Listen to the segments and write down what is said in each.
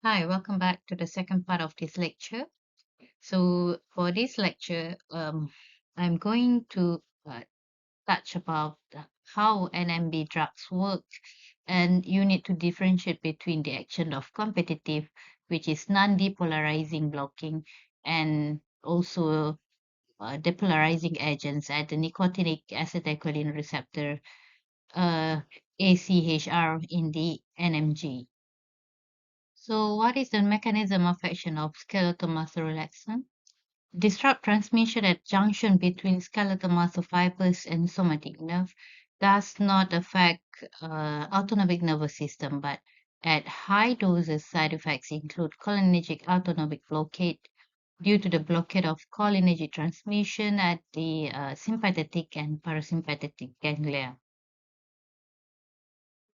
Hi, welcome back to the second part of this lecture. So, for this lecture, I'm going to touch about how NMB drugs work, and you need to differentiate between the action of competitive, which is non-depolarizing blocking, and also depolarizing agents at the nicotinic acetylcholine receptor, uh, ACHR, in the NMG. So, what is the mechanism of action of skeletal muscle relaxant? Disrupt transmission at junction between skeletal muscle fibers and somatic nerve does not affect autonomic nervous system, but at high doses, side effects include cholinergic autonomic blockade due to the blockade of cholinergic transmission at the sympathetic and parasympathetic ganglia.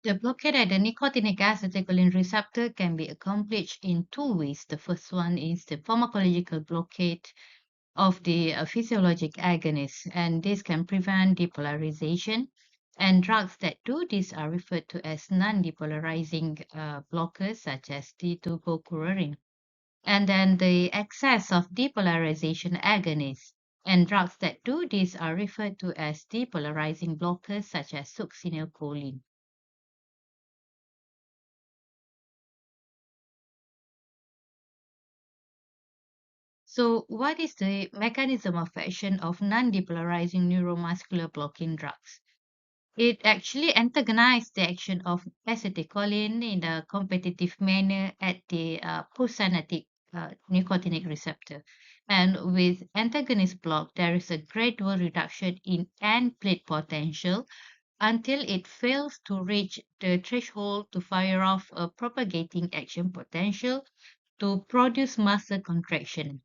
The blockade at the nicotinic acetylcholine receptor can be accomplished in two ways. The first one is the pharmacological blockade of the physiologic agonist, and this can prevent depolarization. And drugs that do this are referred to as non-depolarizing blockers, such as the tuberculin. And then the excess of depolarization agonists. And drugs that do this are referred to as depolarizing blockers, such as succinylcholine. So, what is the mechanism of action of non-depolarizing neuromuscular blocking drugs? It actually antagonizes the action of acetylcholine in a competitive manner at the postsynaptic nicotinic receptor. And with antagonist block, there is a gradual reduction in end plate potential until it fails to reach the threshold to fire off a propagating action potential to produce muscle contraction.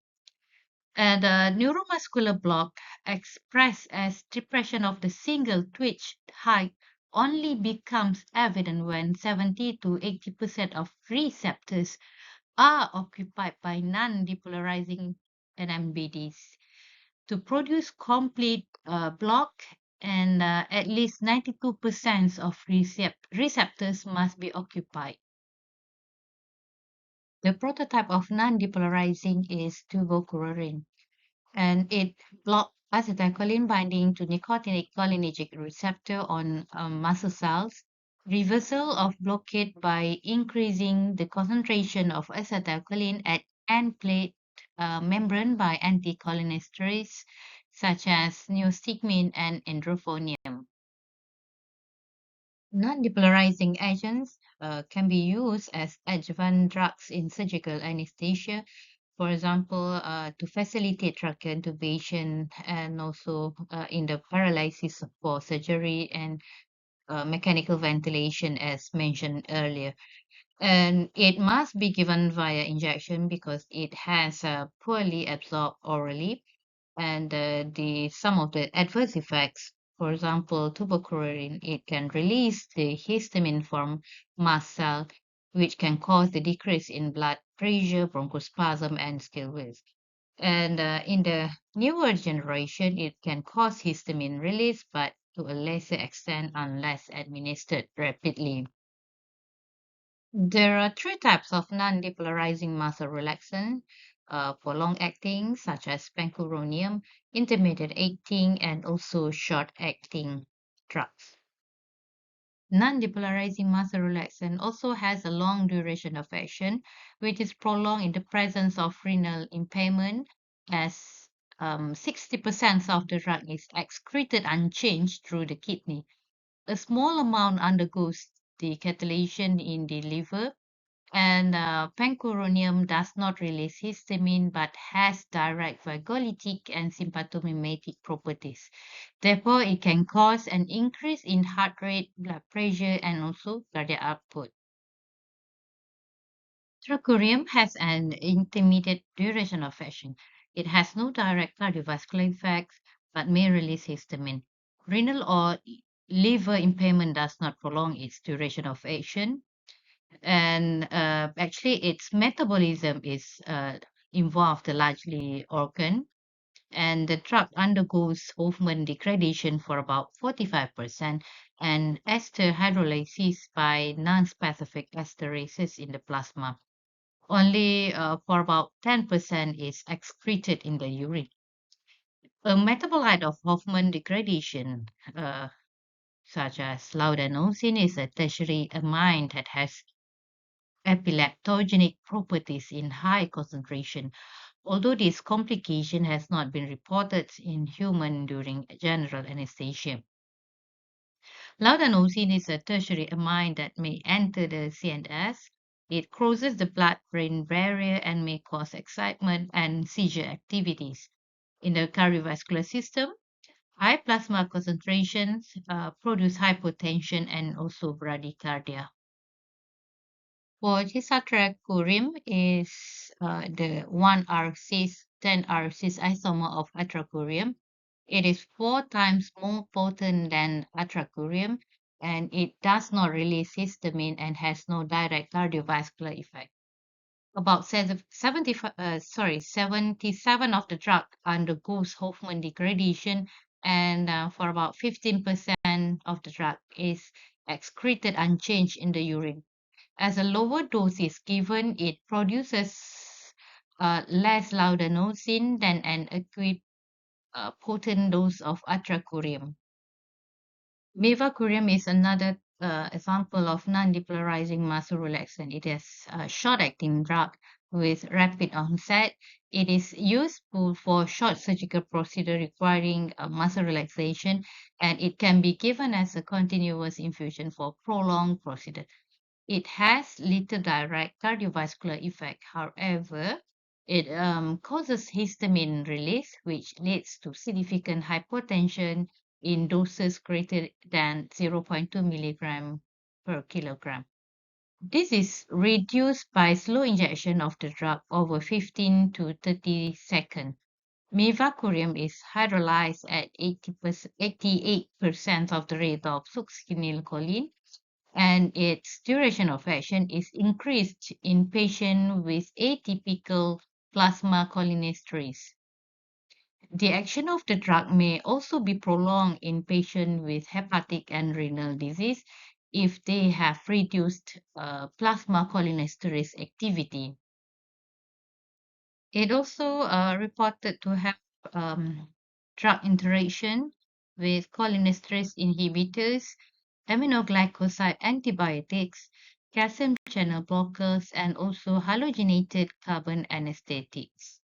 And a neuromuscular block, expressed as depression of the single twitch height, only becomes evident when 70 to 80% of receptors are occupied by non-depolarizing NMBDs. To produce complete block, and at least 92% of receptors must be occupied. The prototype of non-depolarizing is tuberculin, and it blocks acetylcholine binding to nicotinic cholinergic receptor on muscle cells. Reversal of blockade by increasing the concentration of acetylcholine at end plate membrane by anticholinesterase such as neostigmine and androphonium. Non-depolarizing agents can be used as adjuvant drugs in surgical anesthesia, for example, to facilitate tracheal intubation, and also in the paralysis for surgery and mechanical ventilation, as mentioned earlier. And it must be given via injection because it has poorly absorbed orally, and the some of the adverse effects, for example, tuberculin, it can release the histamine from mast cell, which can cause the decrease in blood pressure, bronchospasm, and skill risk. And in the newer generation, it can cause histamine release, but to a lesser extent unless administered rapidly. There are three types of non-depolarizing muscle relaxant for long-acting, such as pancuronium, intermediate-acting, and also short-acting drugs. Non-depolarizing muscle relaxant also has a long duration of action, which is prolonged in the presence of renal impairment, as 60% of the drug is excreted unchanged through the kidney. A small amount undergoes decathlation in the liver, and pancuronium does not release histamine but has direct vagolytic and sympathomimetic properties. Therefore, it can cause an increase in heart rate, blood pressure, and also cardiac output. Trocurium has an intermediate duration of action. It has no direct cardiovascular effects but may release histamine. Renal or liver impairment does not prolong its duration of action, and actually its metabolism is involved largely organ, and the drug undergoes Hofmann degradation for about 45% and ester hydrolysis by non-specific esterases in the plasma. Only for about 10% is excreted in the urine. A metabolite of Hoffman degradation, such as laudanozine, is a tertiary amine that has epileptogenic properties in high concentration, although this complication has not been reported in human during general anesthesia. Laudanozine is a tertiary amine that may enter the CNS. It crosses the blood-brain barrier and may cause excitement and seizure activities. In the cardiovascular system, high plasma concentrations produce hypotension and also bradycardia. For cisatracurium is the 1R cis 10R cis isomer of atracurium. It is 4 times more potent than atracurium, and it does not release histamine and has no direct cardiovascular effect. About 77 of the drug undergoes Hoffman degradation, and for about 15% of the drug is excreted unchanged in the urine. As a lower dose is given, it produces less laudanozine than an acute potent dose of atracurium. Mivacurium is another example of non-depolarizing muscle relaxant. It is a short-acting drug with rapid onset. It is useful for short surgical procedure requiring muscle relaxation, and it can be given as a continuous infusion for prolonged procedure. It has little direct cardiovascular effect. However, it causes histamine release, which leads to significant hypotension in doses greater than 0.2 milligram per kilogram. This is reduced by slow injection of the drug over 15 to 30 seconds. Mivacurium is hydrolyzed at 88% of the rate of succinylcholine, and its duration of action is increased in patients with atypical plasma cholinesterase. The action of the drug may also be prolonged in patients with hepatic and renal disease if they have reduced plasma cholinesterase activity. It also reported to have drug interaction with cholinesterase inhibitors, aminoglycoside antibiotics, calcium channel blockers, and also halogenated carbon anesthetics.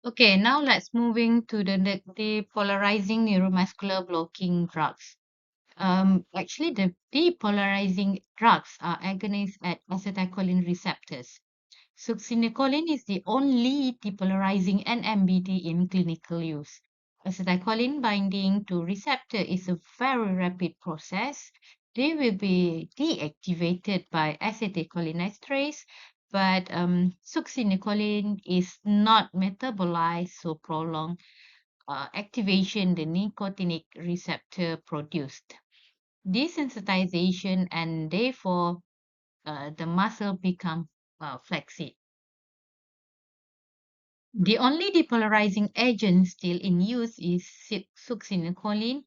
Okay, now let's moving to the depolarizing neuromuscular blocking drugs. Actually, the depolarizing drugs are agonists at acetylcholine receptors. Succinylcholine is the only depolarizing NMBD in clinical use. Acetylcholine binding to receptor is a very rapid process. They will be deactivated by acetylcholinesterase, but succinylcholine is not metabolized, so prolonged activation the nicotinic receptor produced. Desensitization and therefore the muscle become flaccid. The only depolarizing agent still in use is succinylcholine,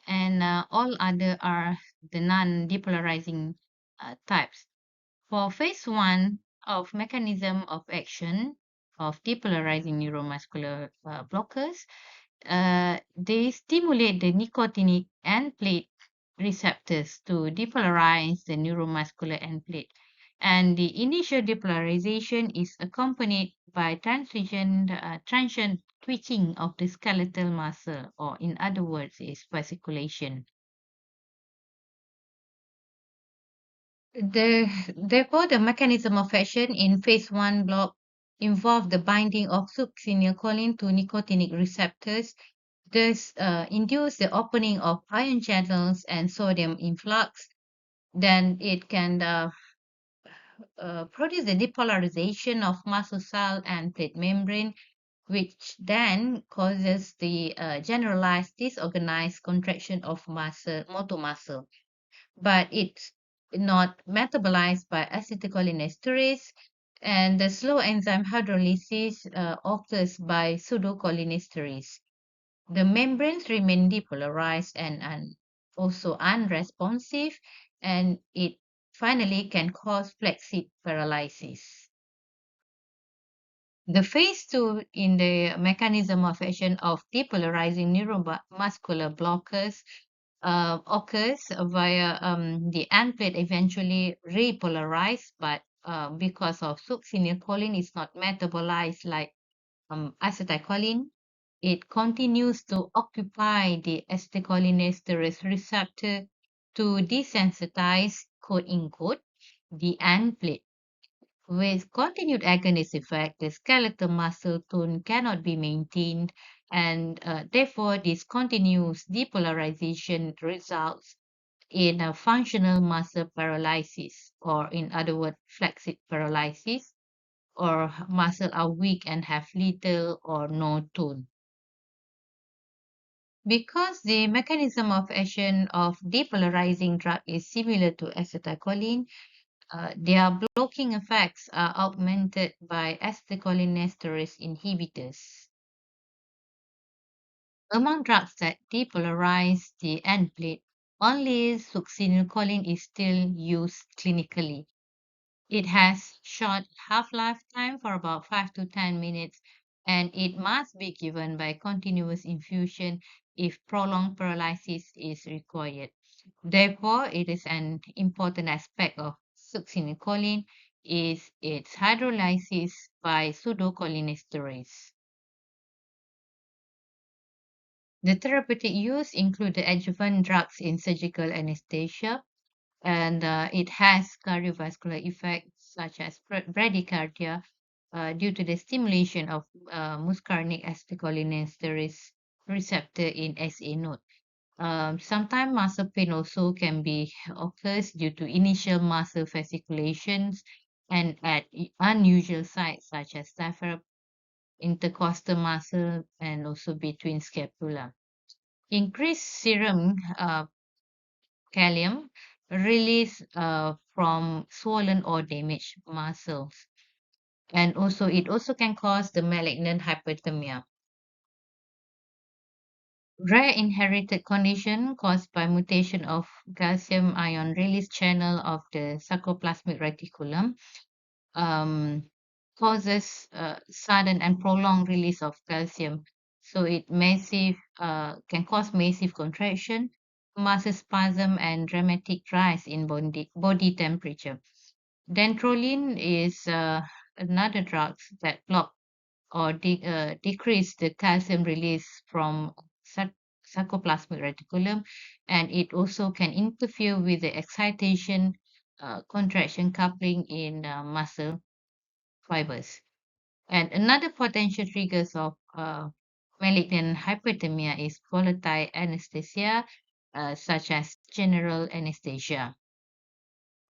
and all other are the non-depolarizing types. For phase 1 of mechanism of action of depolarizing neuromuscular blockers, they stimulate the nicotinic end plate receptors to depolarize the neuromuscular end plate. And the initial depolarization is accompanied by transient twitching of the skeletal muscle, or in other words, is fasciculation. Therefore, the mechanism of action in phase 1 block involve the binding of succinylcholine to nicotinic receptors, thus induce the opening of ion channels and sodium influx. Then it can produce the depolarization of muscle cell and plate membrane, which then causes the generalized disorganized contraction of motor muscle. But it's not metabolized by acetylcholinesterase, and the slow enzyme hydrolysis occurs by pseudocholinesterase. The membranes remain depolarized and also unresponsive, and it finally can cause flaccid paralysis. The phase two in the mechanism of action of depolarizing neuromuscular blockers occurs via the end plate eventually repolarized, but because of succinylcholine is not metabolized like acetylcholine, it continues to occupy the acetylcholinesterase receptor to desensitize, quote unquote, the end plate. With continued agonist effect, the skeletal muscle tone cannot be maintained, and therefore this continuous depolarization results in a functional muscle paralysis, or in other words, flaccid paralysis, or muscle are weak and have little or no tone. Because the mechanism of action of depolarizing drug is similar to acetylcholine, their blocking effects are augmented by acetylcholinesterase inhibitors. Among drugs that depolarize the end plate, only succinylcholine is still used clinically. It has short half-life time for about 5 to 10 minutes, and it must be given by continuous infusion if prolonged paralysis is required. Therefore, it is an important aspect of succinylcholine is its hydrolysis by pseudocholinesterase. The therapeutic use include the adjuvant drugs in surgical anesthesia, and it has cardiovascular effects such as bradycardia due to the stimulation of muscarinic acetylcholinesterase receptor in SA node. Sometimes muscle pain also can be occurs due to initial muscle fasciculations and at unusual sites such as diaphragm, intercostal muscle, and also between scapula. Increased serum calcium release from swollen or damaged muscles. And also, it also can cause the malignant hyperthermia. Rare inherited condition caused by mutation of calcium ion release channel of the sarcoplasmic reticulum um, causes sudden and prolonged release of calcium. So it can cause massive contraction, muscle spasm, and dramatic rise in body temperature. Dantrolene is another drug that block or decrease the calcium release from sarcoplasmic reticulum, and it also can interfere with the excitation, contraction coupling in muscle fibers. And another potential triggers of malignant hyperthermia is volatile anesthesia, such as general anesthesia.